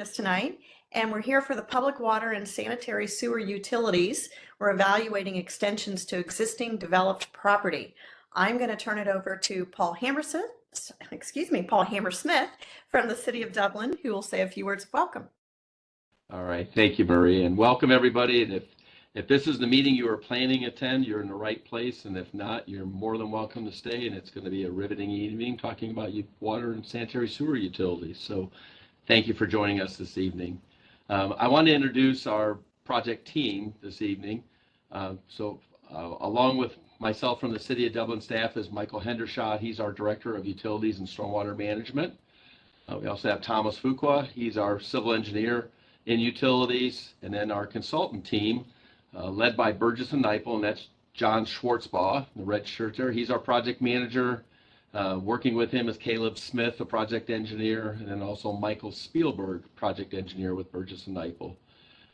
this tonight, and we're here for the public water and sanitary sewer utilities. We're evaluating extensions to existing developed property. I'm going to turn it over to Paul Hammersmith from the City of Dublin, who will say a few words of welcome. All right, thank you, Marie, and welcome everybody. And if this is the meeting you are planning to attend, you're in the right place, and if not, you're more than welcome to stay. And it's going to be a riveting evening talking about water and sanitary sewer utilities. So thank you for joining us this evening. I want to introduce our project team this evening. Along with myself from the City of Dublin staff is Michael Hendershot. He's our Director of Utilities and Stormwater Management. We also have Thomas Fuqua. He's our Civil Engineer in Utilities. And then our consultant team, led by Burgess and Neipel, and that's John Schwartzbaugh, the red shirt there. He's our project manager. Working with him is Caleb Smith, a project engineer, and then also Michael Spielberg, project engineer with Burgess and Neipel.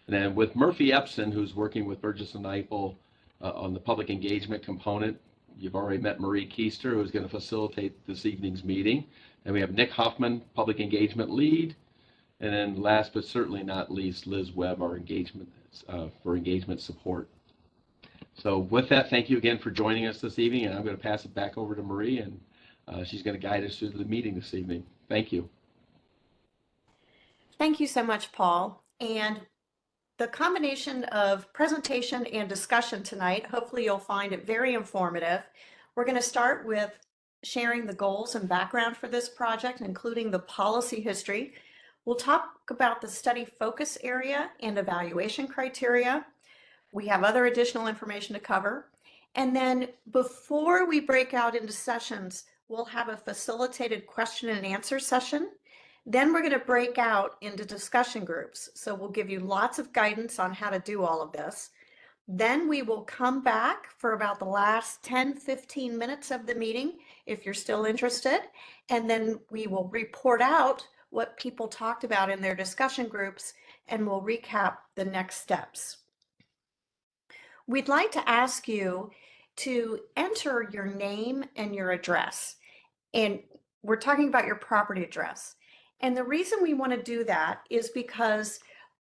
And then with Murphy Epson, who's working with Burgess and Neipel on the public engagement component. You've already met Marie Keister, who's going to facilitate this evening's meeting. And we have Nick Huffman, public engagement lead. And then last but certainly not least, Liz Webb, our engagement support. So with that, thank you again for joining us this evening, and I'm going to pass it back over to Marie, and she's going to guide us through the meeting this evening. Thank you. Thank you so much, Paul. And the combination of presentation and discussion tonight, hopefully you'll find it very informative. We're going to start with sharing the goals and background for this project, including the policy history. We'll talk about the study focus area and evaluation criteria. We have other additional information to cover. And then before we break out into sessions, we'll have a facilitated question and answer session. Then we're going to break out into discussion groups. So we'll give you lots of guidance on how to do all of this. Then we will come back for about the last 10-15 minutes of the meeting, if you're still interested. And then we will report out what people talked about in their discussion groups, and we'll recap the next steps. We'd like to ask you to enter your name and your address. And we're talking about your property address. And the reason we want to do that is because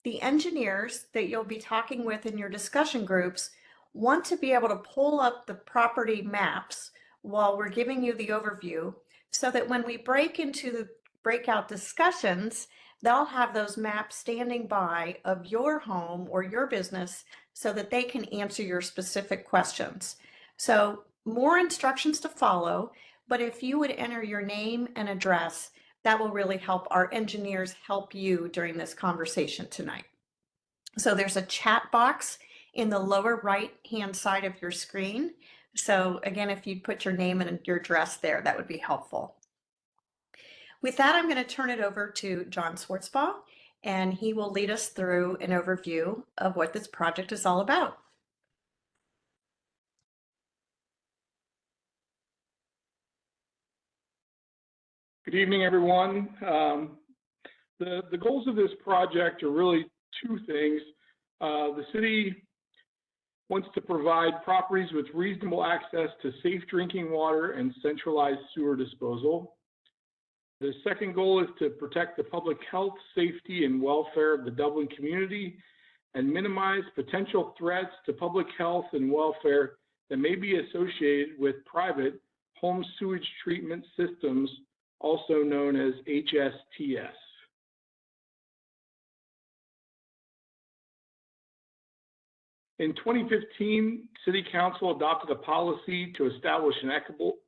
the engineers that you'll be talking with in your discussion groups want to be able to pull up the property maps while we're giving you the overview, so that when we break into the breakout discussions, they'll have those maps standing by of your home or your business so that they can answer your specific questions. So more instructions to follow, but if you would enter your name and address, that will really help our engineers help you during this conversation tonight. So there's a chat box in the lower right-hand side of your screen. So again, if you'd put your name and your address there, that would be helpful. With that, I'm going to turn it over to John Schwartzbaugh, and he will lead us through an overview of what this project is all about. Good evening, everyone. The goals of this project are really two things. The city wants to provide properties with reasonable access to safe drinking water and centralized sewer disposal. The second goal is to protect the public health, safety, and welfare of the Dublin community and minimize potential threats to public health and welfare that may be associated with private home sewage treatment systems, also known as HSTS. In 2015, City Council adopted a policy to establish an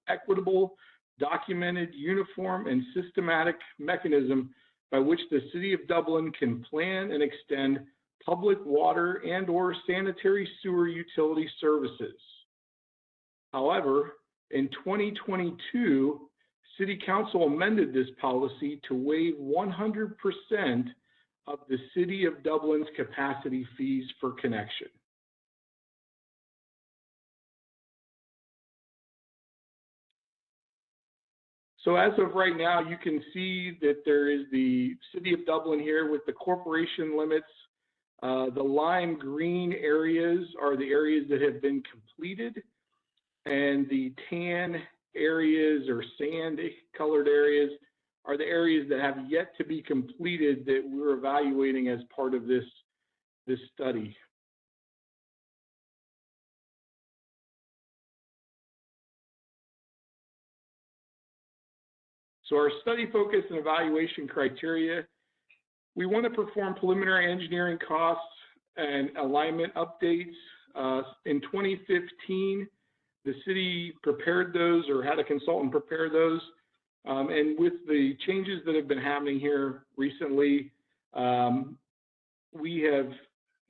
equitable, documented, uniform, and systematic mechanism by which the City of Dublin can plan and extend public water and/or sanitary sewer utility services. However, in 2022, City Council amended this policy to waive 100% of the City of Dublin's capacity fees for connection. So as of right now, you can see that there is the City of Dublin here with the corporation limits. The lime green areas are the areas that have been completed, and the tan areas or sand colored areas are the areas that have yet to be completed that we're evaluating as part of this study. So our study focus and evaluation criteria, we want to perform preliminary engineering costs and alignment updates. In 2015, the city prepared those or had a consultant prepare those. And with the changes that have been happening here recently, we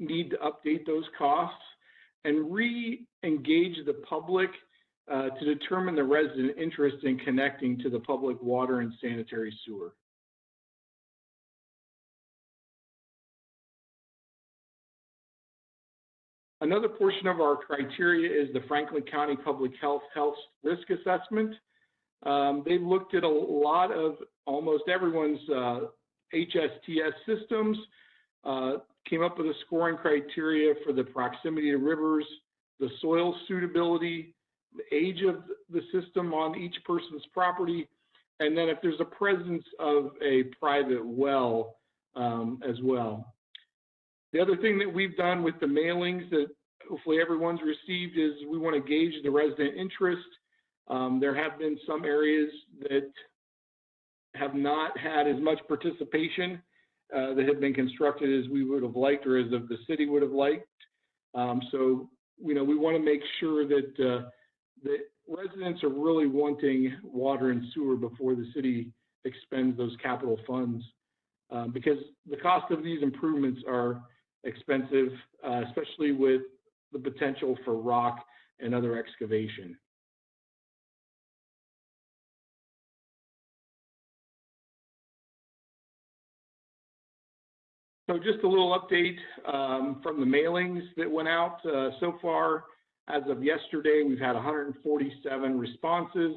need to update those costs and re-engage the public to determine the resident interest in connecting to the public water and sanitary sewer. Another portion of our criteria is the Franklin County Public Health Risk Assessment. They've looked at a lot of almost everyone's HSTS systems, came up with a scoring criteria for the proximity to rivers, the soil suitability, the age of the system on each person's property, and then if there's a presence of a private well as well. The other thing that we've done with the mailings that hopefully everyone's received is we want to gauge the resident interest. There have been some areas that have not had as much participation that have been constructed as we would have liked or as the city would have liked. So, we want to make sure that the residents are really wanting water and sewer before the city expends those capital funds, because the cost of these improvements are expensive, especially with the potential for rock and other excavation. So just a little update from the mailings that went out so far. As of yesterday, we've had 147 responses.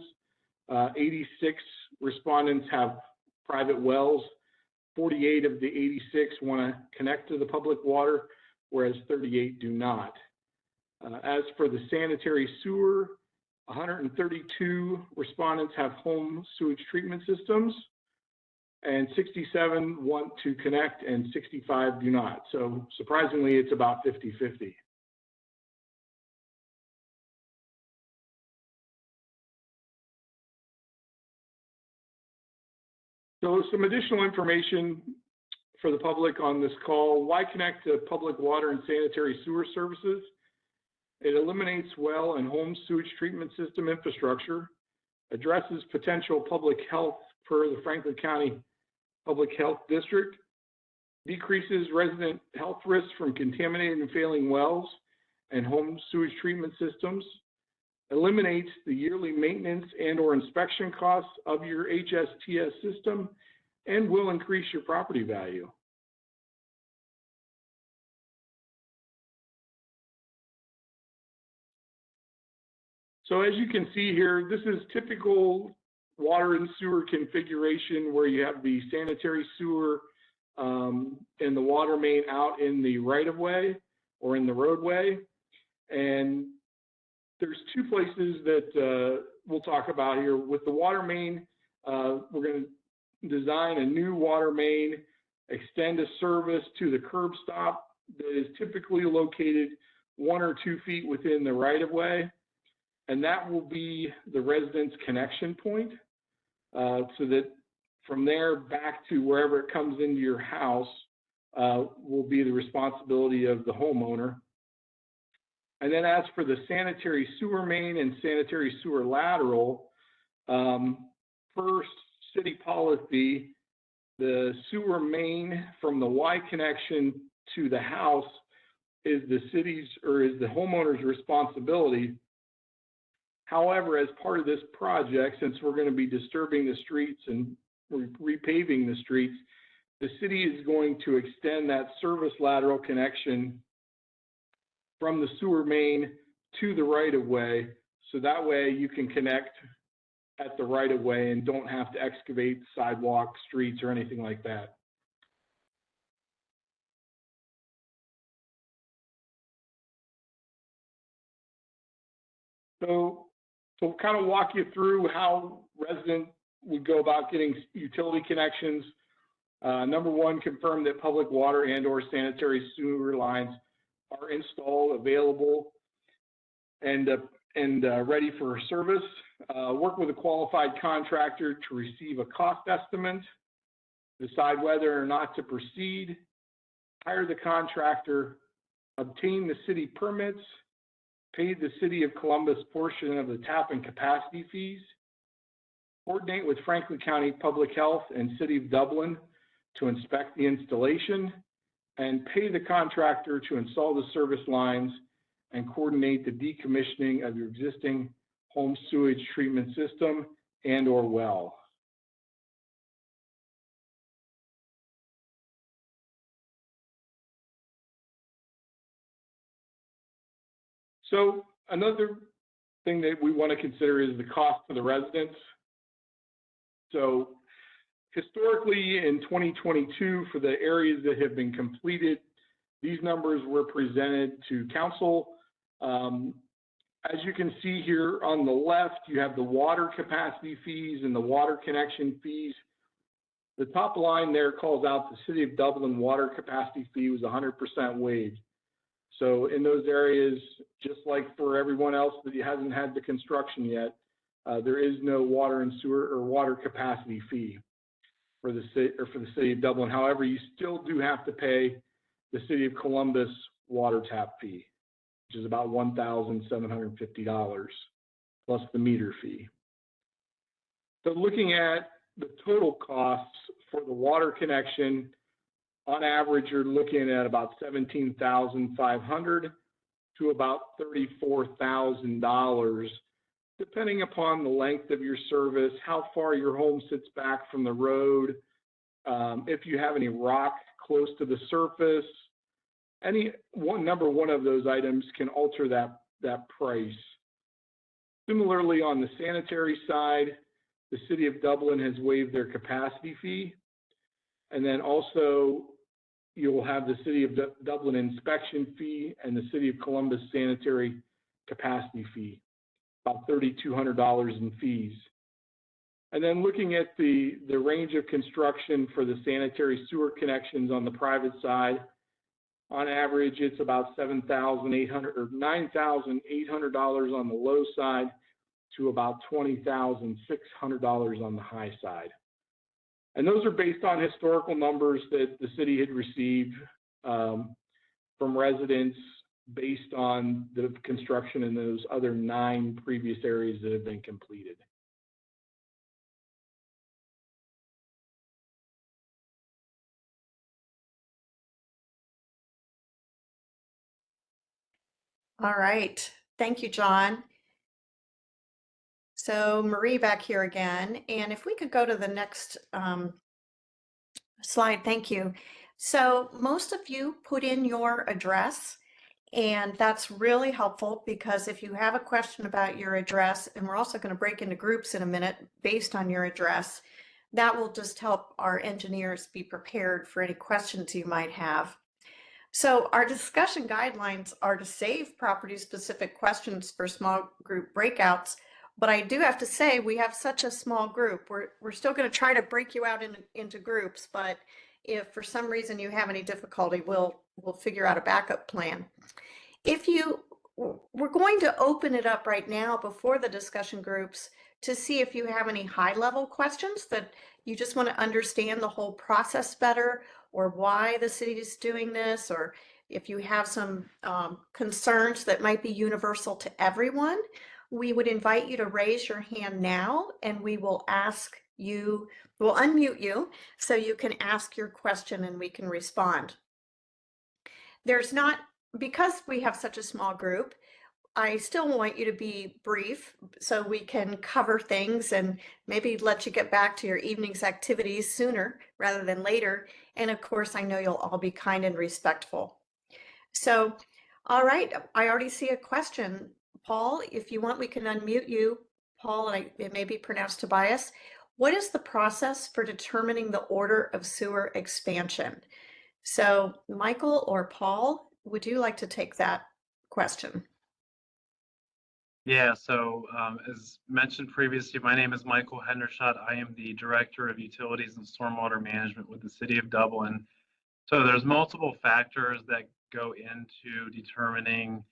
86 respondents have private wells. 48 of the 86 want to connect to the public water, whereas 38 do not. As for the sanitary sewer, 132 respondents have home sewage treatment systems, and 67 want to connect and 65 do not. So surprisingly, it's about 50-50. So some additional information for the public on this call. Why connect to public water and sanitary sewer services? It eliminates well and home sewage treatment system infrastructure, addresses potential public health per the Franklin County Public Health District, decreases resident health risks from contaminated and failing wells and home sewage treatment systems, eliminates the yearly maintenance and or inspection costs of your HSTS system, and will increase your property value. So as you can see here, this is typical water and sewer configuration where you have the sanitary sewer and the water main out in the right-of-way or in the roadway. And there's two places that we'll talk about here. With the water main, we're going to design a new water main, extend a service to the curb stop that is typically located 1 or 2 feet within the right-of-way. And that will be the resident's connection point, so that from there back to wherever it comes into your house will be the responsibility of the homeowner. And then as for the sanitary sewer main and sanitary sewer lateral, first city policy, the sewer main from the Y connection to the house is the city's or is the homeowner's responsibility. However, as part of this project, since we're going to be disturbing the streets and repaving the streets, the city is going to extend that service lateral connection from the sewer main to the right-of-way, so that way you can connect at the right-of-way and don't have to excavate sidewalks, streets, or anything like that. So kind of walk you through how resident would go about getting utility connections. Number one, confirm that public water and/or sanitary sewer lines are installed, available, and ready for service. Work with a qualified contractor to receive a cost estimate. Decide whether or not to proceed. Hire the contractor. Obtain the city permits. Pay the City of Columbus portion of the tap and capacity fees. Coordinate with Franklin County Public Health and City of Dublin to inspect the installation, and pay the contractor to install the service lines and coordinate the decommissioning of your existing home sewage treatment system and/or well. So another thing that we want to consider is the cost to the residents. So historically in 2022, for the areas that have been completed, these numbers were presented to council. As you can see here on the left, you have the water capacity fees and the water connection fees. The top line there calls out the City of Dublin water capacity fee was 100% waived. So in those areas, just like for everyone else that hasn't had the construction yet, there is no water and sewer or water capacity fee for the City of Dublin. However, you still do have to pay the City of Columbus water tap fee, which is about $1,750 plus the meter fee. So looking at the total costs for the water connection, on average, you're looking at about $17,500 to about $34,000, depending upon the length of your service, how far your home sits back from the road, if you have any rock close to the surface. Number one of those items can alter that price. Similarly, on the sanitary side, the City of Dublin has waived their capacity fee. And then also, you'll have the City of Dublin inspection fee and the City of Columbus sanitary capacity fee, about $3,200 in fees. And then looking at the range of construction for the sanitary sewer connections on the private side, on average, it's about $7,800 or $9,800 on the low side to about $20,600 on the high side. And those are based on historical numbers that the city had received from residents based on the construction in those other 9 previous areas that have been completed. All right. Thank you, John. So Marie back here again. And if we could go to the next slide, thank you. So most of you put in your address, and that's really helpful because if you have a question about your address, and we're also going to break into groups in a minute based on your address, that will just help our engineers be prepared for any questions you might have. So our discussion guidelines are to save property-specific questions for small group breakouts, but I do have to say we have such a small group. We're still going to try to break you out into groups, but if for some reason you have any difficulty, we'll figure out a backup plan. We're going to open it up right now before the discussion groups to see if you have any high-level questions that you just want to understand the whole process better, or why the city is doing this, or if you have some concerns that might be universal to everyone. We would invite you to raise your hand now, and we will we'll unmute you so you can ask your question and we can respond. Because we have such a small group, I still want you to be brief so we can cover things and maybe let you get back to your evening's activities sooner rather than later. And of course, I know you'll all be kind and respectful. So, all right, I already see a question. Paul, if you want, we can unmute you. Paul, and it may be pronounced Tobias. What is the process for determining the order of sewer expansion? So, Michael or Paul, would you like to take that question? Yeah, so as mentioned previously, my name is Michael Hendershot. I am the Director of Utilities and Stormwater Management with the City of Dublin. So there's multiple factors that go into determining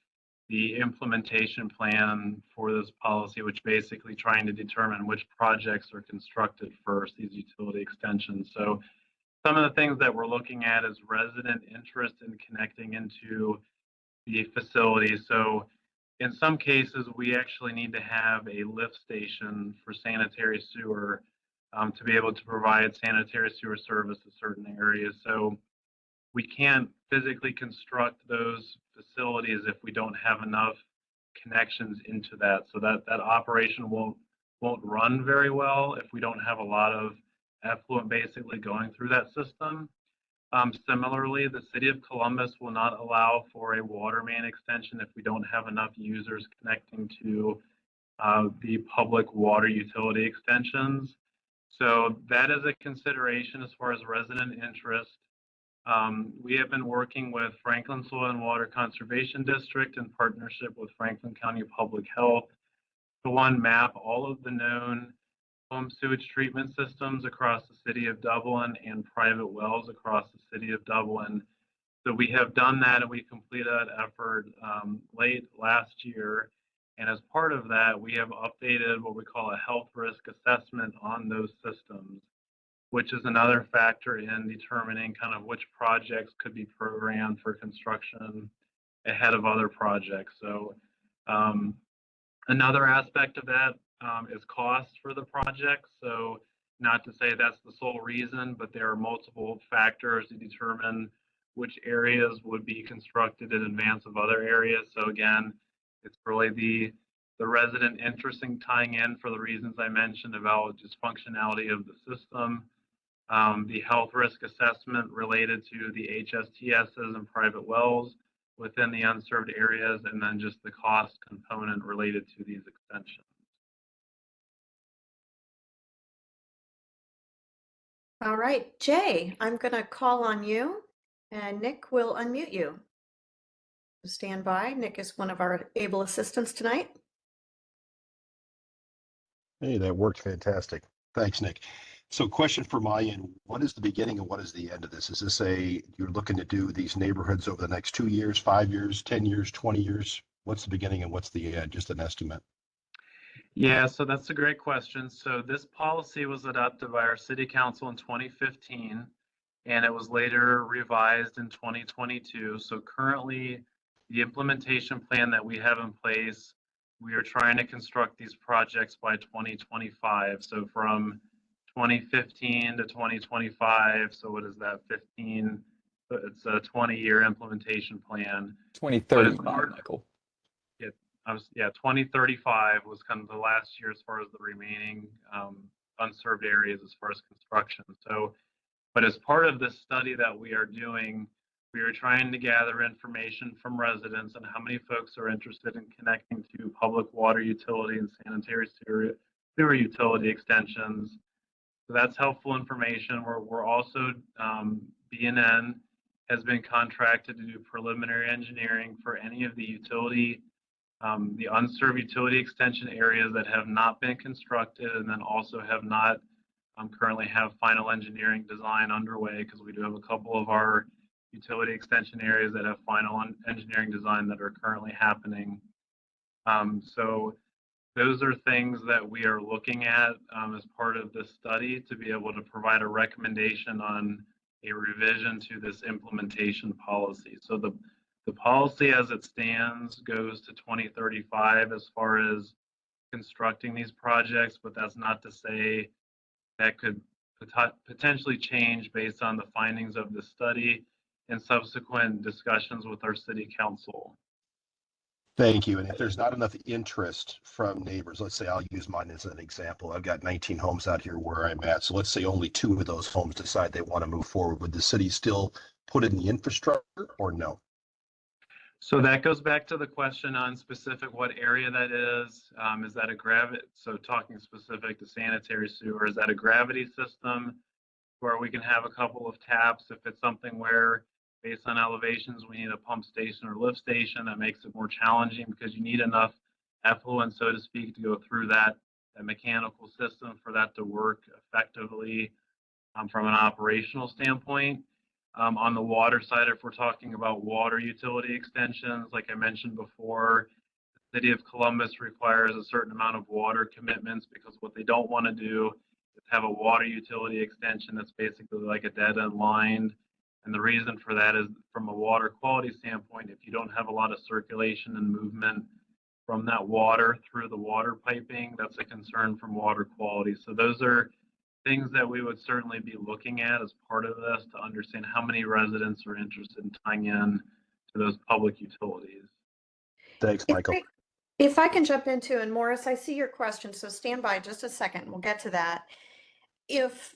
the implementation plan for this policy, which basically trying to determine which projects are constructed first, these utility extensions. So some of the things that we're looking at is resident interest in connecting into the facility. So in some cases, we actually need to have a lift station for sanitary sewer to be able to provide sanitary sewer service to certain areas. So we can't physically construct those facilities if we don't have enough connections into that. So that operation won't run very well if we don't have a lot of effluent basically going through that system. Similarly, the City of Columbus will not allow for a water main extension if we don't have enough users connecting to the public water utility extensions. So that is a consideration as far as resident interest. We have been working with Franklin Soil and Water Conservation District in partnership with Franklin County Public Health to map all of the known home sewage treatment systems across the City of Dublin and private wells across the City of Dublin. So we have done that, and we completed that effort late last year. And as part of that, we have updated what we call a health risk assessment on those systems, which is another factor in determining kind of which projects could be programmed for construction ahead of other projects. So another aspect of that is cost for the project. So not to say that's the sole reason, but there are multiple factors to determine which areas would be constructed in advance of other areas. So again, it's really the resident interest in tying in for the reasons I mentioned about just functionality of the system, the health risk assessment related to the HSTSs and private wells within the unserved areas, and then just the cost component related to these extensions. All right, Jay, I'm going to call on you, and Nick will unmute you. Stand by. Nick is one of our able assistants tonight. Hey, that worked fantastic. Thanks, Nick. So question for my end, what is the beginning and what is the end of this? Is this you're looking to do these neighborhoods over the next 2 years, 5 years, 10 years, 20 years? What's the beginning and what's the end? Just an estimate. Yeah, so that's a great question. So this policy was adopted by our city council in 2015, and it was later revised in 2022. So currently, the implementation plan that we have in place, we are trying to construct these projects by 2025. So from 2015 to 2025, so what is that, 15? It's a 20-year implementation plan. 2035, Michael. Yeah, 2035 was kind of the last year as far as the remaining unserved areas as far as construction. So, but as part of this study that we are doing, we are trying to gather information from residents on how many folks are interested in connecting to public water utility and sanitary sewer utility extensions. So that's helpful information. We're also, BNN has been contracted to do preliminary engineering for any of the the unserved utility extension areas that have not been constructed, and then also have not currently have final engineering design underway, because we do have a couple of our utility extension areas that have final engineering design that are currently happening. So those are things that we are looking at as part of this study to be able to provide a recommendation on a revision to this implementation policy. So the policy as it stands goes to 2035 as far as constructing these projects, but that's not to say that could potentially change based on the findings of the study and subsequent discussions with our city council. Thank you. And if there's not enough interest from neighbors, let's say I'll use mine as an example. I've got 19 homes out here where I'm at. So let's say only 2 of those homes decide they want to move forward. Would the city still put in the infrastructure or no? So that goes back to the question on specific what area that is. Is that a gravity? So talking specific to sanitary sewer, is that a gravity system where we can have a couple of taps? If it's something where based on elevations we need a pump station or lift station, that makes it more challenging because you need enough effluent, so to speak, to go through that mechanical system for that to work effectively from an operational standpoint. On the water side, if we're talking about water utility extensions, like I mentioned before, the City of Columbus requires a certain amount of water commitments because what they don't want to do is have a water utility extension that's basically like a dead end line. And the reason for that is from a water quality standpoint, if you don't have a lot of circulation and movement from that water through the water piping, that's a concern from water quality. So those are things that we would certainly be looking at as part of this to understand how many residents are interested in tying in to those public utilities. Thanks, Michael. If I can jump into, and Morris, I see your question, so stand by just a second. We'll get to that. If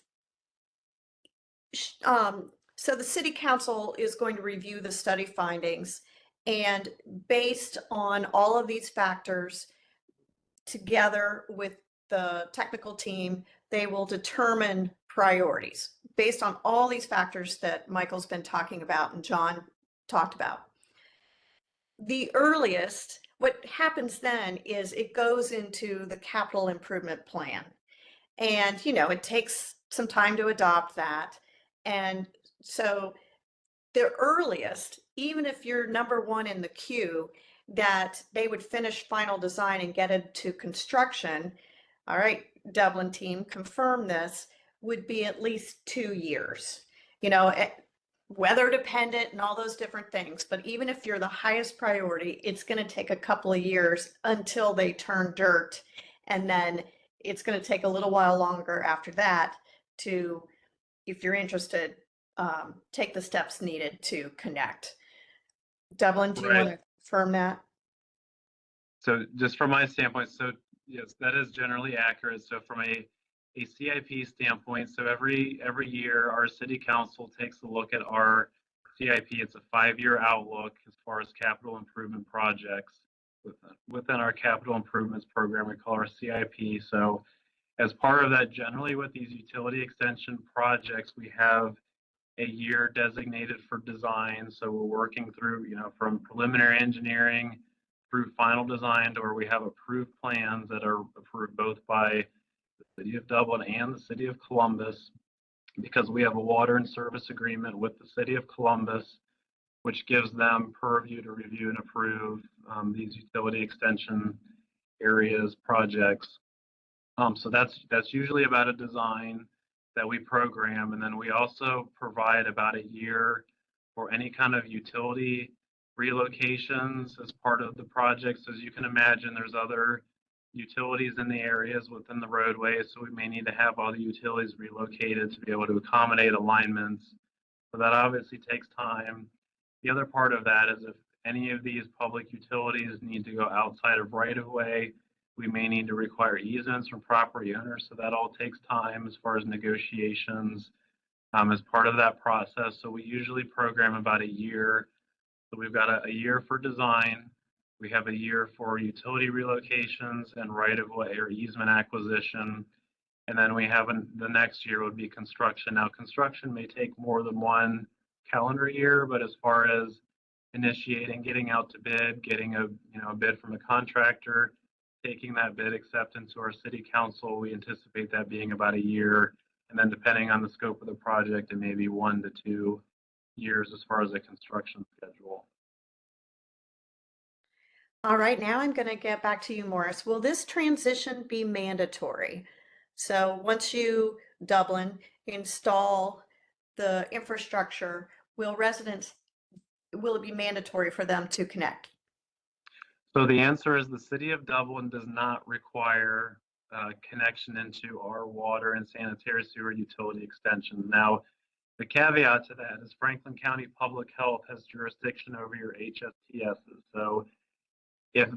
so the city council is going to review the study findings, and based on all of these factors, together with the technical team, they will determine priorities based on all these factors that Michael's been talking about and John talked about. The earliest, what happens then is it goes into the capital improvement plan. And, you know, it takes some time to adopt that. And so the earliest, even if you're number one in the queue, that they would finish final design and get it to construction, all right, Dublin team, confirm this, would be at least 2 years. You know, weather dependent and all those different things. But even if you're the highest priority, it's going to take a couple of years until they turn dirt. And then it's going to take a little while longer after that to, if you're interested, take the steps needed to connect. Dublin, do you want to confirm that? So just from my standpoint, so yes, that is generally accurate. So from a CIP standpoint, so every year our city council takes a look at our CIP. It's a 5-year outlook as far as capital improvement projects within our capital improvements program. We call our CIP. So as part of that, generally with these utility extension projects, we have a year designated for design. So we're working through, you know, from preliminary engineering through final design to where we have approved plans that are approved both by the City of Dublin and the City of Columbus, because we have a water and service agreement with the City of Columbus, which gives them purview to review and approve these utility extension areas projects. So that's usually about a design that we program, and then we also provide about a year for any kind of utility relocations as part of the projects. As you can imagine, there's other utilities in the areas within the roadways, so we may need to have all the utilities relocated to be able to accommodate alignments. So that obviously takes time. The other part of that is if any of these public utilities need to go outside of right-of-way, we may need to require easements from property owners. So that all takes time as far as negotiations as part of that process. So we usually program about a year. So we've got a year for design. We have a year for utility relocations and right-of-way or easement acquisition. And then we have the next year would be construction. Now, construction may take more than one calendar year, but as far as initiating, getting out to bid, getting a bid from a contractor, taking that bid acceptance to our city council, we anticipate that being about a year. And then depending on the scope of the project, it may be 1 to 2 years as far as a construction schedule. All right, now I'm going to get back to you, Morris. Will this transition be mandatory? So once you, Dublin, install the infrastructure, will it be mandatory for them to connect? So the answer is the City of Dublin does not require connection into our water and sanitary sewer utility extension. Now, the caveat to that is Franklin County Public Health has jurisdiction over your HSTSs. So if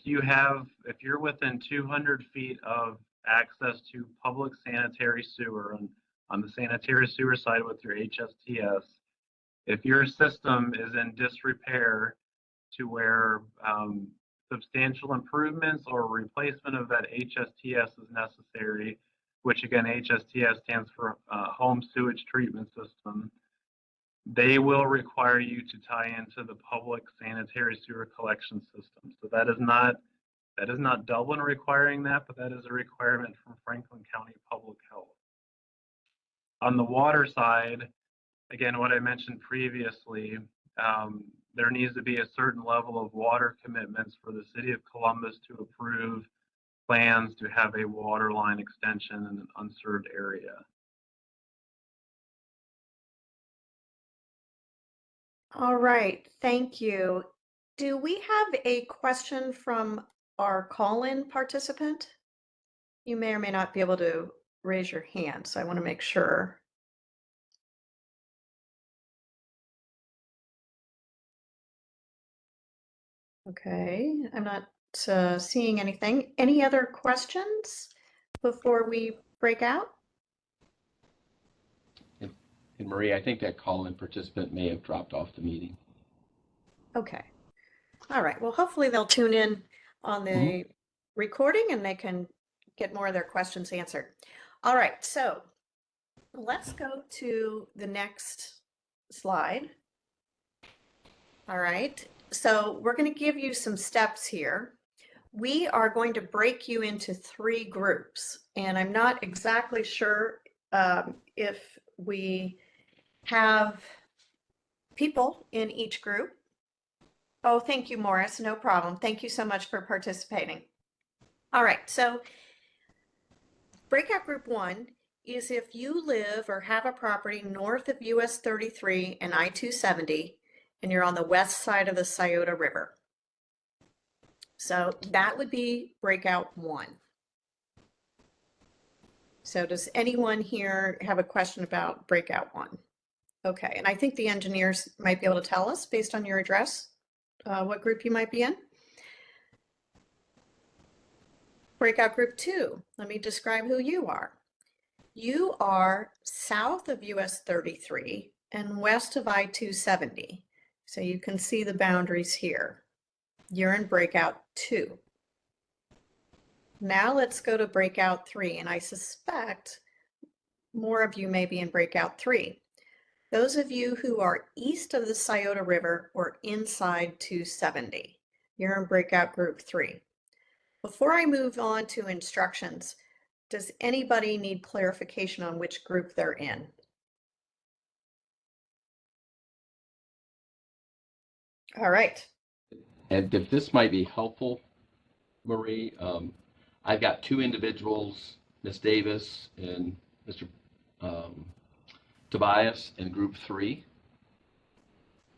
you're within 200 feet of access to public sanitary sewer on the sanitary sewer side with your HSTS, if your system is in disrepair to where substantial improvements or replacement of that HSTS is necessary, which again, HSTS stands for Home Sewage Treatment System, they will require you to tie into the public sanitary sewer collection system. So that is not That is not Dublin requiring that, but that is a requirement from Franklin County Public Health. On the water side, again, what I mentioned previously, there needs to be a certain level of water commitments for the city of Columbus to approve plans to have a water line extension in an unserved area. All right, thank you. Do we have a question from our call-in participant? You may or may not be able to raise your hand, so I want to make sure. Okay, I'm not seeing anything. Any other questions before we break out? And Marie, I think that call-in participant may have dropped off the meeting. Okay. All right. Well, hopefully they'll tune in on the recording and they can get more of their questions answered. All right. So let's go to the next slide. All right. So we're going to give you some steps here. We are going to break you into 3 groups, and I'm not exactly sure if we have people in each group. Oh, thank you, Morris. No problem. Thank you so much for participating. All right, so breakout group 1 is if you live or have a property north of US 33 and I-270, and you're on the west side of the Scioto River. So that would be breakout 1. So does anyone here have a question about breakout 1? Okay, and I think the engineers might be able to tell us based on your address what group you might be in. Breakout group 2, let me describe who you are. You are south of US 33 and west of I-270. So you can see the boundaries here. You're in breakout 2. Now let's go to breakout 3, and I suspect more of you may be in breakout 3. Those of you who are east of the Scioto River or inside 270, you're in breakout group 3. Before I move on to instructions, does anybody need clarification on which group they're in? All right. And if this might be helpful, Marie, I've got 2 individuals, Ms. Davis and Mr. Tobias in group 3.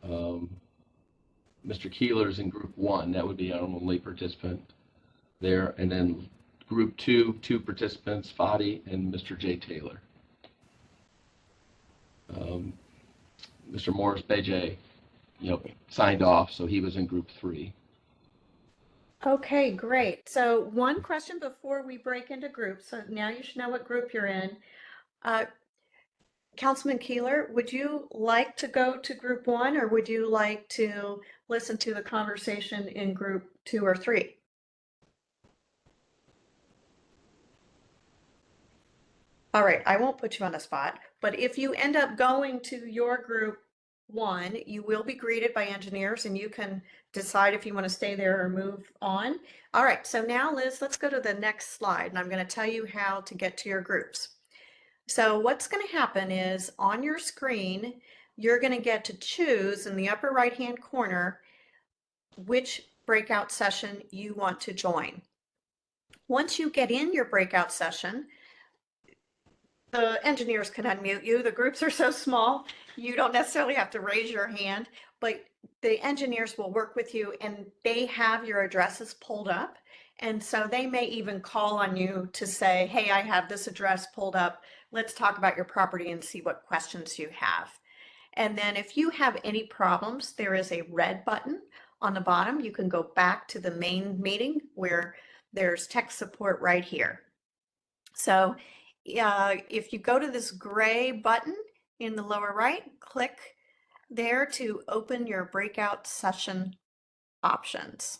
Mr. Keeler's in group 1. That would be our only participant there. And then group 2, 2 participants, Fadi and Mr. J. Taylor. Mr. Morris Beje, signed off, so he was in group 3. Okay, great. So one question before we break into groups. So now you should know what group you're in. Councilman Keeler, would you like to go to group 1 or would you like to listen to the conversation in group 2 or 3? All right, I won't put you on the spot, but if you end up going to your group 1, you will be greeted by engineers and you can decide if you want to stay there or move on. All right, so now Liz, let's go to the next slide and I'm going to tell you how to get to your groups. So what's going to happen is on your screen, you're going to get to choose in the upper right-hand corner which breakout session you want to join. Once you get in your breakout session, the engineers can unmute you. The groups are so small, you don't necessarily have to raise your hand, but the engineers will work with you and they have your addresses pulled up. And so they may even call on you to say, hey, I have this address pulled up. Let's talk about your property and see what questions you have. And then if you have any problems, there is a red button on the bottom. You can go back to the main meeting where there's tech support right here. So if you go to this gray button in the lower right, click there to open your breakout session options.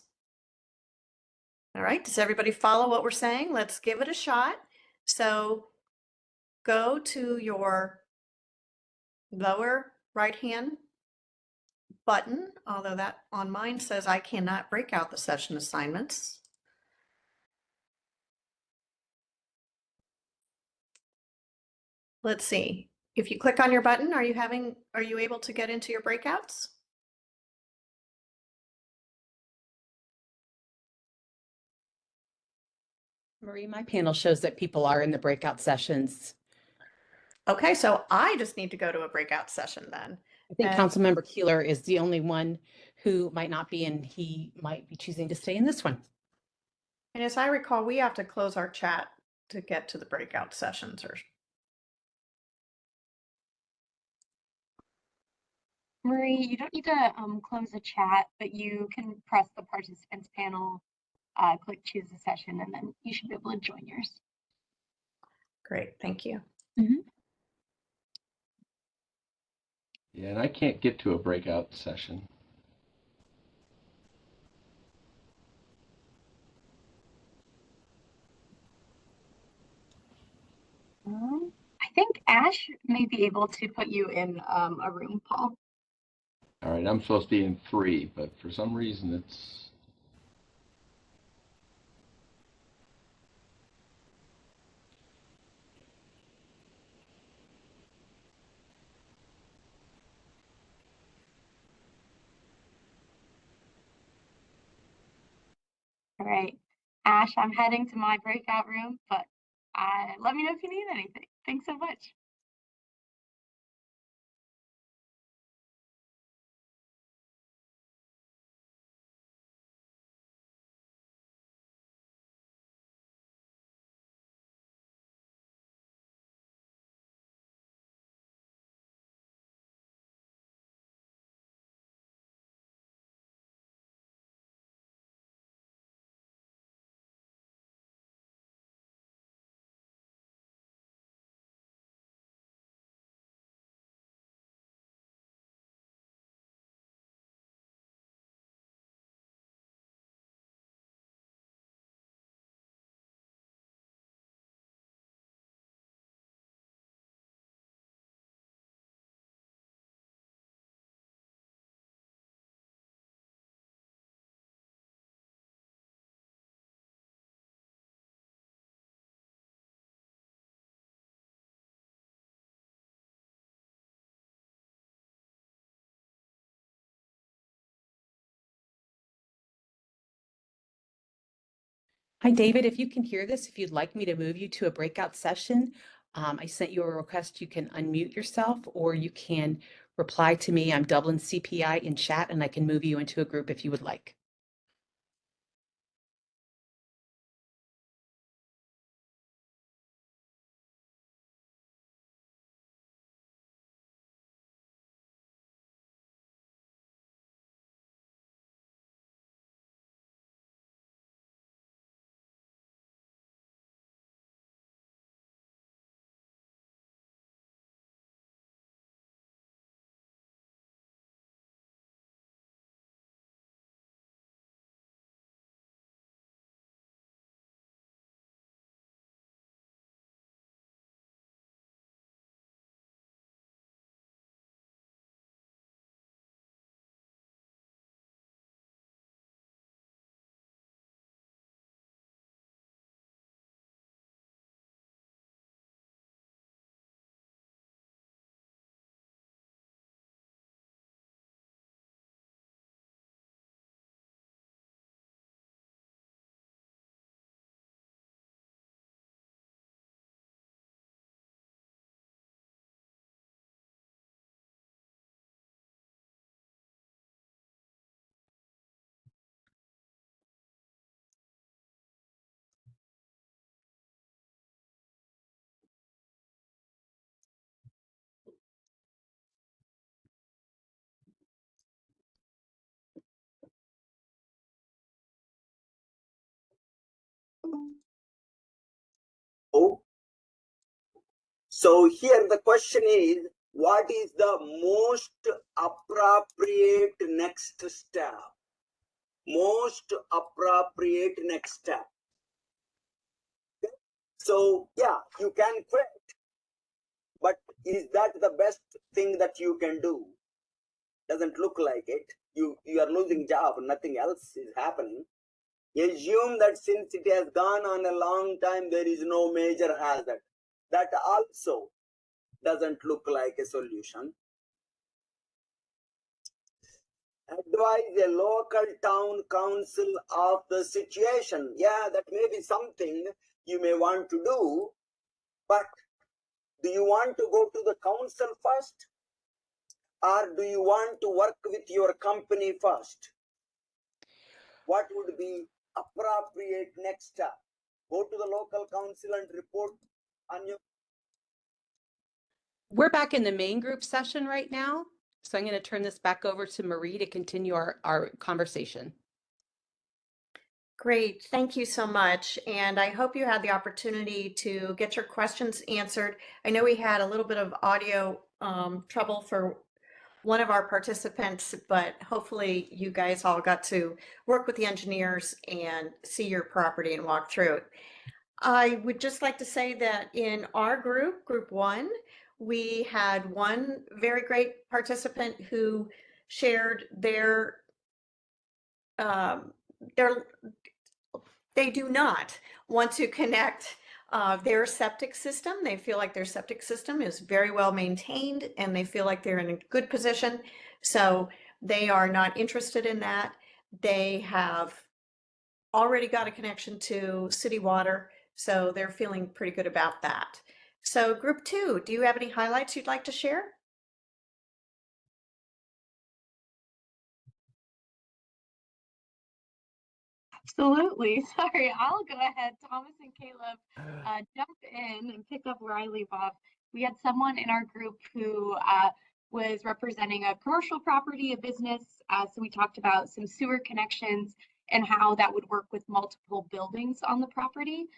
All right, does everybody follow what we're saying? Let's give it a shot. So go to your lower right-hand button, although that on mine says I cannot break out the session assignments. let's see. If you click on your button, are you able to get into your breakouts? Marie, my panel shows that people are in the breakout sessions. Okay, so I just need to go to a breakout session then. I think And- Councilmember Keeler is the only one who might not be, and he might be choosing to stay in this one. And as I recall, we have to close our chat to get to the breakout sessions or. Marie, you don't need to close the chat, but you can press the participants panel, click choose a session, and then you should be able to join yours. Great, thank you. Yeah, and I can't get to a breakout session. I think Ash may be able to put you in a room, Paul. All right, I'm supposed to be in 3, but for some reason it's. All right, Ash, I'm heading to my breakout room, but let me know if you need anything. Thanks so much. Hi, David, if you can hear this, if you'd like me to move you to a breakout session, I sent you a request. You can unmute yourself or you can reply to me. I'm Dublin CPI in chat, and I can move you into a group if you would like. So here the question is, what is the most appropriate next step? Most appropriate next step. Okay? So yeah, you can quit, but is that the best thing that you can do? Doesn't look like it. You are losing job, nothing else is happening. Assume that since it has gone on a long time, there is no major hazard. That also doesn't look like a solution. Advise a local town council of the situation. Yeah, that may be something you may want to do, but do you want to go to the council first, or do you want to work with your company first? What would be appropriate next step? Go to the local council and report on your. We're back in the main group session right now. So I'm going to turn this back over to Marie to continue our conversation. Great, thank you so much. And I hope you had the opportunity to get your questions answered. I know we had a little bit of audio trouble for one of our participants, but hopefully you guys all got to work with the engineers and see your property and walk through it. I would just like to say that in our group, group one, we had one very great participant who shared they do not want to connect their septic system. They feel like their septic system is very well maintained and they feel like they're in a good position. So they are not interested in that. They have already got a connection to city water, so they're feeling pretty good about that. So group two, do you have any highlights you'd like to share? Absolutely. Sorry, I'll go ahead. Thomas and Caleb, jump in and pick up where I leave off. We had someone in our group who was representing a commercial property, a business. So we talked about some sewer connections and how that would work with multiple buildings on the property.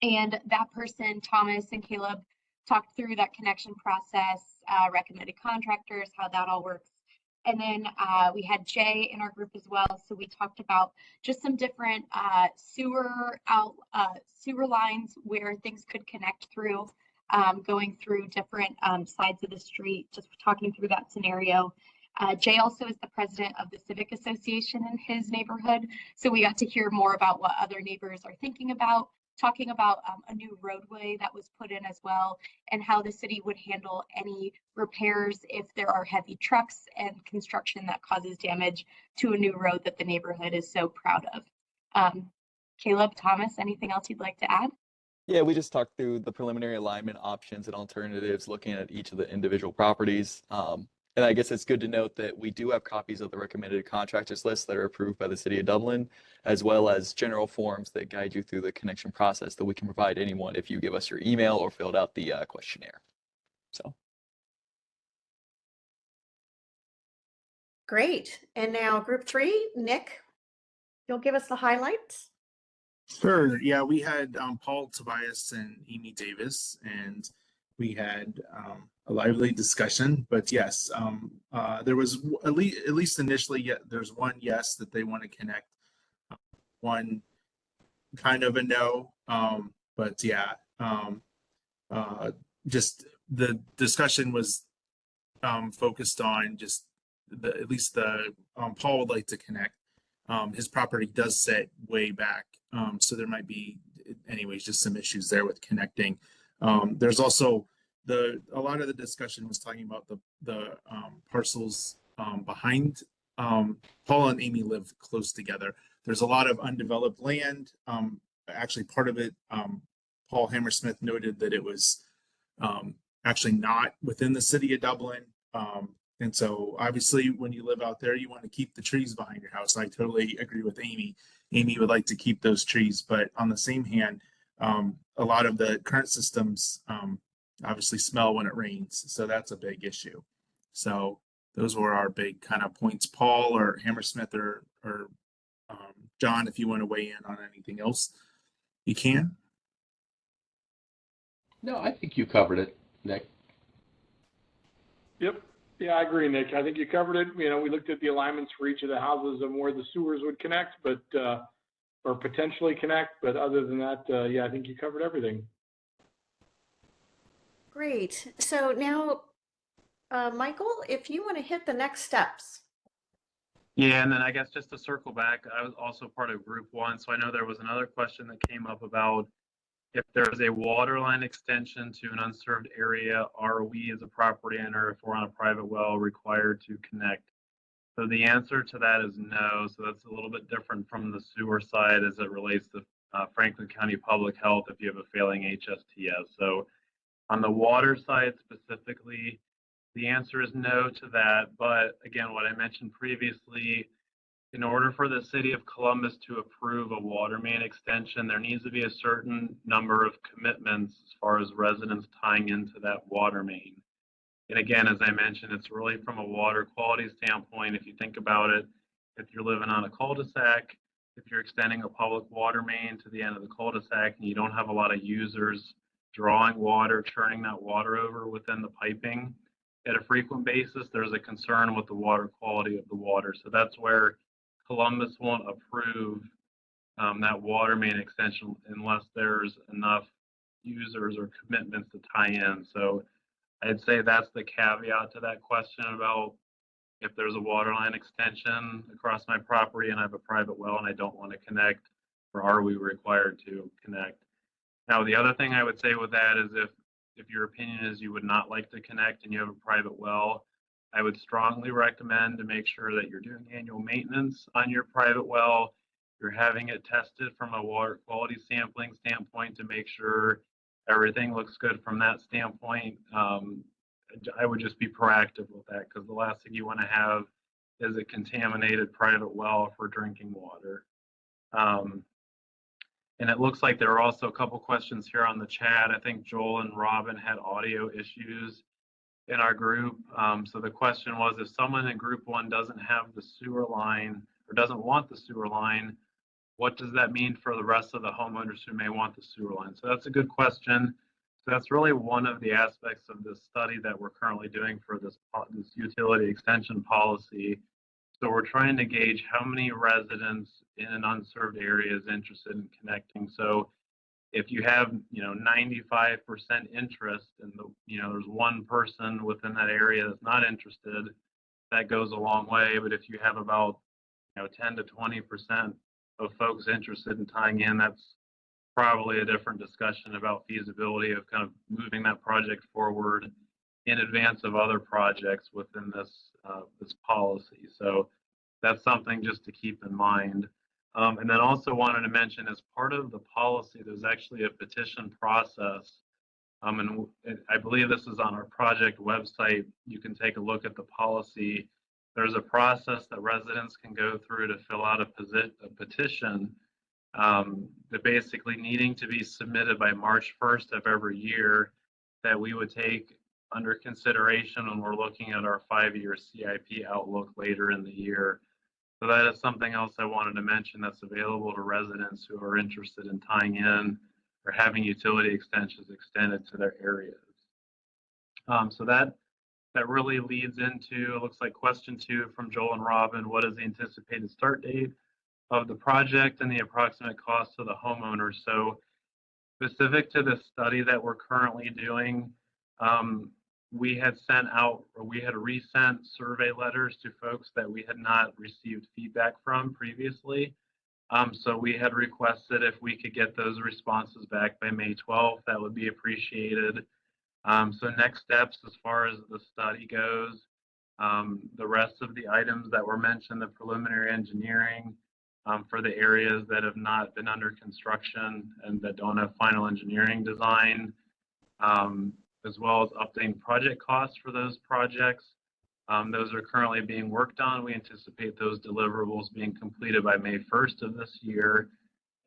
And that person, Thomas and Caleb, talked through that connection process, recommended contractors, how that all works. And then we had Jay in our group as well. So we talked about just some different sewer lines where things could connect through, going through different sides of the street, just talking through that scenario. Jay also is the president of the Civic Association in his neighborhood. So we got to hear more about what other neighbors are thinking about, talking about a new roadway that was put in as well, and how the city would handle any repairs if there are heavy trucks and construction that causes damage to a new road that the neighborhood is so proud of. Caleb, Thomas, anything else you'd like to add? Yeah, we just talked through the preliminary alignment options and alternatives, looking at each of the individual properties. And I guess it's good to note that we do have copies of the recommended contractors list that are approved by the City of Dublin, as well as general forms that guide you through the connection process that we can provide anyone if you give us your email or filled out the questionnaire. So. Great. And now group three, Nick, you'll give us the highlights? Sure. Yeah, we had Paul Tobias and Amy Davis, and we had a lively discussion. But yes, there was at least initially, there's one yes that they want to connect, one kind of a no. But yeah, just the discussion was focused on just at least the Paul would like to connect. His property does sit way back, so there might be, anyways, just some issues there with connecting. There's also a lot of the discussion was talking about the parcels behind. Paul and Amy live close together. There's a lot of undeveloped land. Actually, part of it, Paul Hammersmith noted that it was actually not within the city of Dublin. And so obviously when you live out there, you want to keep the trees behind your house. I totally agree with Amy. Amy would like to keep those trees, but on the same hand, a lot of the current systems obviously smell when it rains. So that's a big issue. So those were our big kind of points. Paul or Hammersmith or John, if you want to weigh in on anything else, you can. No, I think you covered it, Nick. Yep. Yeah, I agree, Nick. I think you covered it. You know, we looked at the alignments for each of the houses and where the sewers would connect, but or potentially connect. But other than that, yeah, I think you covered everything. Great. So now, Michael, if you want to hit the next steps. Yeah, and then I guess just to circle back, I was also part of group one. So I know there was another question that came up about if there's a water line extension to an unserved area, are we as a property owner, if we're on a private well, required to connect? So the answer to that is no. So that's a little bit different from the sewer side as it relates to Franklin County Public Health if you have a failing HSTS. So on the water side specifically, the answer is no to that. But again, what I mentioned previously, in order for the city of Columbus to approve a water main extension, there needs to be a certain number of commitments as far as residents tying into that water main. And again, as I mentioned, it's really from a water quality standpoint. If you think about it, if you're living on a cul-de-sac, if you're extending a public water main to the end of the cul-de-sac and you don't have a lot of users drawing water, churning that water over within the piping at a frequent basis, there's a concern with the water quality of the water. So that's where Columbus won't approve that water main extension unless there's enough users or commitments to tie in. So I'd say that's the caveat to that question about if there's a water line extension across my property and I have a private well and I don't want to connect, or are we required to connect? Now, the other thing I would say with that is if your opinion is you would not like to connect and you have a private well, I would strongly recommend to make sure that you're doing annual maintenance on your private well. You're having it tested from a water quality sampling standpoint to make sure everything looks good from that standpoint. I would just be proactive with that because the last thing you want to have is a contaminated private well for drinking water. And it looks like there are also a couple questions here on the chat. I think Joel and Robin had audio issues in our group. So the question was, if someone in group one doesn't have the sewer line or doesn't want the sewer line, what does that mean for the rest of the homeowners who may want the sewer line? So that's a good question. So that's really one of the aspects of this study that we're currently doing for this utility extension policy. So we're trying to gauge how many residents in an unserved area is interested in connecting. So if you have, 95% interest and there's one person within that area that's not interested, that goes a long way. But if you have about, 10 to 20% of folks interested in tying in, that's probably a different discussion about feasibility of kind of moving that project forward in advance of other projects within this policy. So that's something just to keep in mind. And then also wanted to mention, as part of the policy, there's actually a petition process. And I believe this is on our project website. You can take a look at the policy. There's a process that residents can go through to fill out a petition that basically needing to be submitted by March 1st of every year that we would take under consideration when we're looking at our 5-year CIP outlook later in the year. So that is something else I wanted to mention that's available to residents who are interested in tying in or having utility extensions extended to their areas. So that really leads into, it looks like question 2 from Joel and Robin. What is the anticipated start date of the project and the approximate cost to the homeowner? So specific to the study that we're currently doing, we had resent survey letters to folks that we had not received feedback from previously. So we had requested if we could get those responses back by May 12th, that would be appreciated. So next steps as far as the study goes, the rest of the items that were mentioned, the preliminary engineering for the areas that have not been under construction and that don't have final engineering design, as well as updating project costs for those projects. Those are currently being worked on. We anticipate those deliverables being completed by May 1st of this year.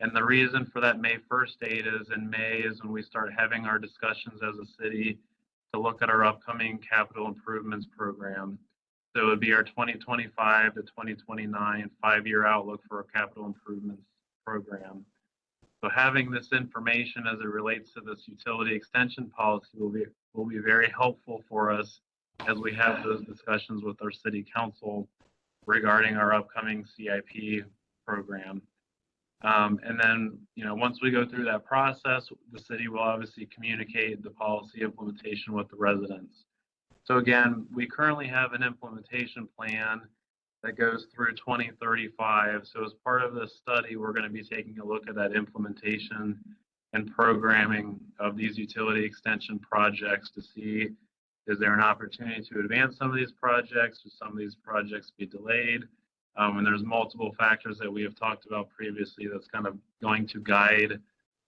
And the reason for that May 1st date is in May is when we start having our discussions as a city to look at our upcoming capital improvements program. So it would be our 2025 to 2029 5-year outlook for our capital improvements program. So having this information as it relates to this utility extension policy will be very helpful for us as we have those discussions with our city council regarding our upcoming CIP program. And then, once we go through that process, the city will obviously communicate the policy implementation with the residents. So again, we currently have an implementation plan that goes through 2035. So as part of this study, we're going to be taking a look at that implementation and programming of these utility extension projects to see, is there an opportunity to advance some of these projects? Should some of these projects be delayed? And there's multiple factors that we have talked about previously that's kind of going to guide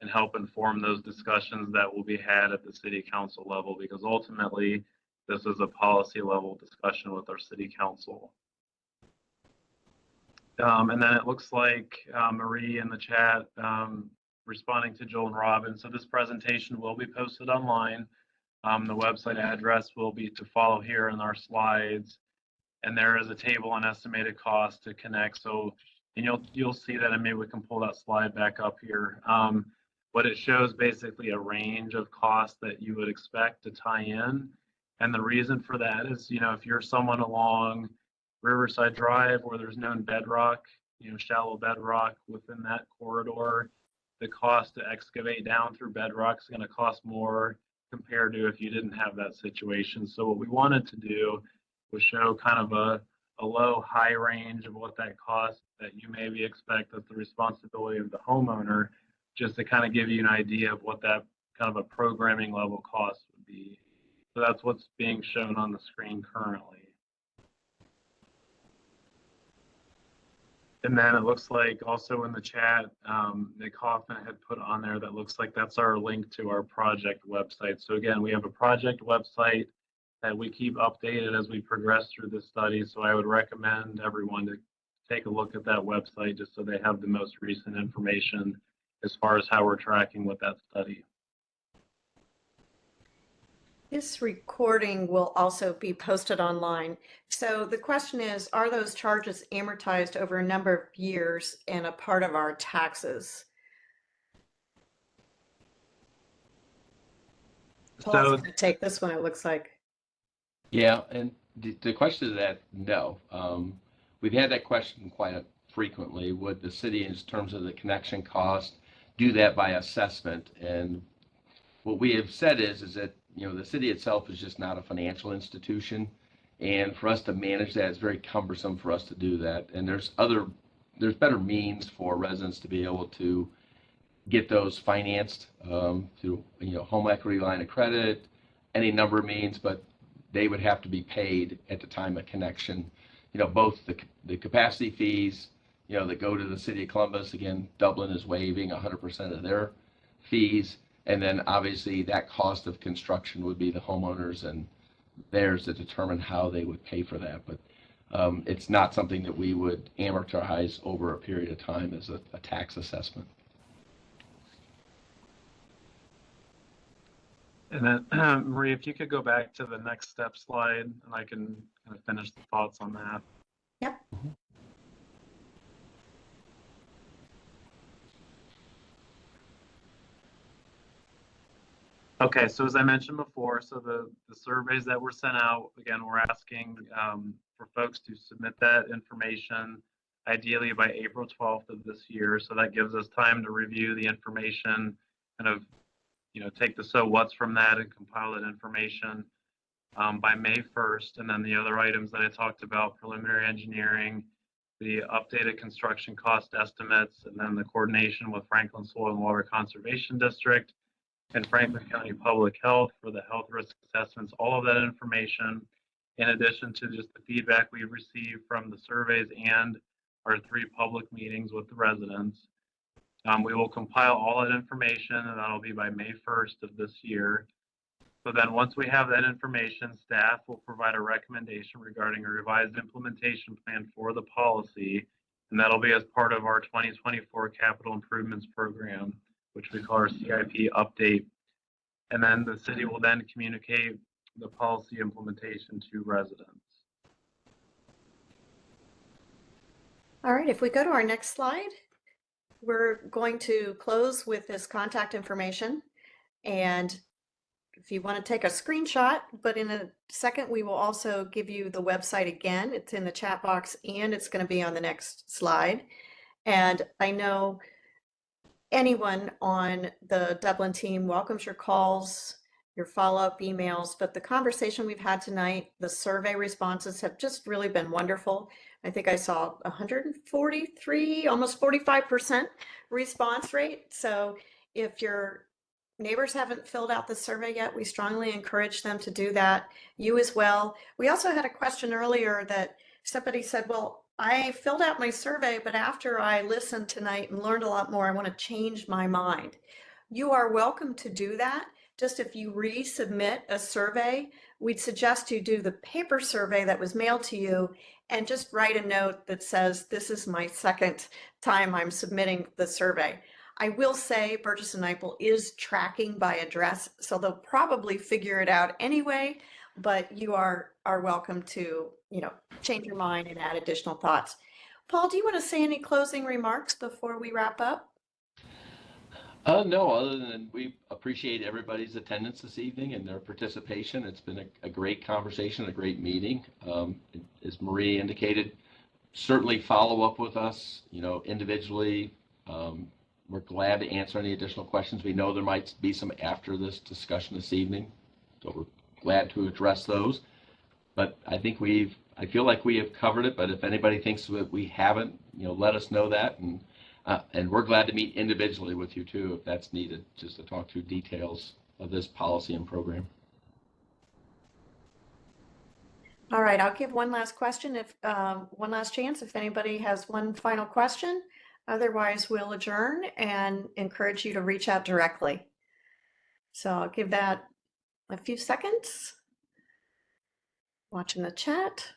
and help inform those discussions that will be had at the city council level, because ultimately this is a policy level discussion with our city council. And then it looks like Marie in the chat responding to Joel and Robin. So this presentation will be posted online. The website address will be to follow here in our slides. And there is a table on estimated cost to connect. So, and you'll see that, and maybe we can pull that slide back up here. But it shows basically a range of costs that you would expect to tie in. And the reason for that is, if you're someone along Riverside Drive where there's known bedrock, shallow bedrock within that corridor, the cost to excavate down through bedrock is going to cost more compared to if you didn't have that situation. So what we wanted to do was show kind of a low, high range of what that cost that you maybe expect as the responsibility of the homeowner, just to kind of give you an idea of what that kind of a programming level cost would be. So that's what's being shown on the screen currently. And then it looks like also in the chat, Nick Hoffman had put on there that looks like that's our link to our project website. So again, we have a project website that we keep updated as we progress through the study. So I would recommend everyone to take a look at that website just so they have the most recent information as far as how we're tracking with that study. This recording will also be posted online. So the question is, are those charges amortized over a number of years and a part of our taxes? Paul's So going to take this one, it looks like. Yeah, and the question is that, no. We've had that question quite frequently. Would the city, in terms of the connection cost, do that by assessment? And what we have said is that the city itself is just not a financial institution, and for us to manage that, it's very cumbersome for us to do that. And there's better means for residents to be able to get those financed through home equity line of credit, any number of means, but they would have to be paid at the time of connection. Both the capacity fees that go to the city of Columbus. Again, Dublin is waiving 100% of their fees. And then obviously that cost of construction would be the homeowners and theirs to determine how they would pay for that. But it's not something that we would amortize over a period of time as a tax assessment. And then Marie, if you could go back to the next step slide, and I can kind of finish the thoughts on that. Yep. Okay, so as I mentioned before, so the surveys that were sent out, again, we're asking for folks to submit that information ideally by April 12th of this year. So that gives us time to review the information, kind of, take the so what's from that and compile that information by May 1st. And then the other items that I talked about, preliminary engineering, the updated construction cost estimates, and then the coordination with Franklin Soil and Water Conservation District and Franklin County Public Health for the health risk assessments, all of that information, in addition to just the feedback we've received from the surveys and our 3 public meetings with the residents. We will compile all that information, and that'll be by May 1st of this year. So then once we have that information, staff will provide a recommendation regarding a revised implementation plan for the policy, and that'll be as part of our 2024 capital improvements program, which we call our CIP update. And then the city will then communicate the policy implementation to residents. All right, if we go to our next slide, we're going to close with this contact information. And if you want to take a screenshot, but in a second, we will also give you the website again. It's in the chat box and it's going to be on the next slide. And I know anyone on the Dublin team welcomes your calls, your follow-up emails, but the conversation we've had tonight, the survey responses have just really been wonderful. I think I saw 143, almost 45% response rate. So If your neighbors haven't filled out the survey yet, we strongly encourage them to do that. You as well. We also had a question earlier that somebody said, well, I filled out my survey, but after I listened tonight and learned a lot more, I want to change my mind. You are welcome to do that. Just if you resubmit a survey, we'd suggest you do the paper survey that was mailed to you and just write a note that says, this is my second time I'm submitting the survey. I will say Burgess and Nyepel is tracking by address, so they'll probably figure it out anyway, but you are welcome to, change your mind and add additional thoughts. Paul, do you want to say any closing remarks before we wrap up? No, other than we appreciate everybody's attendance this evening and their participation. It's been a great conversation, a great meeting. As Marie indicated, certainly follow up with us, individually. We're glad to answer any additional questions. We know there might be some after this discussion this evening, so we're glad to address those. But I feel like we have covered it, but if anybody thinks that we haven't, let us know that. And we're glad to meet individually with you too, if that's needed, just to talk through details of this policy and program. All right, I'll give one last question, one last chance, if anybody has one final question. Otherwise, we'll adjourn and encourage you to reach out directly. So I'll give that a few seconds. Watching the chat.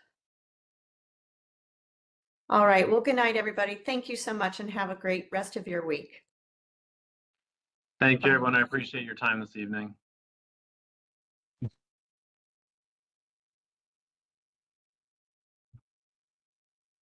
All right, well, good night, everybody. Thank you so much and have a great rest of your week. Thank you, everyone. I appreciate your time this evening.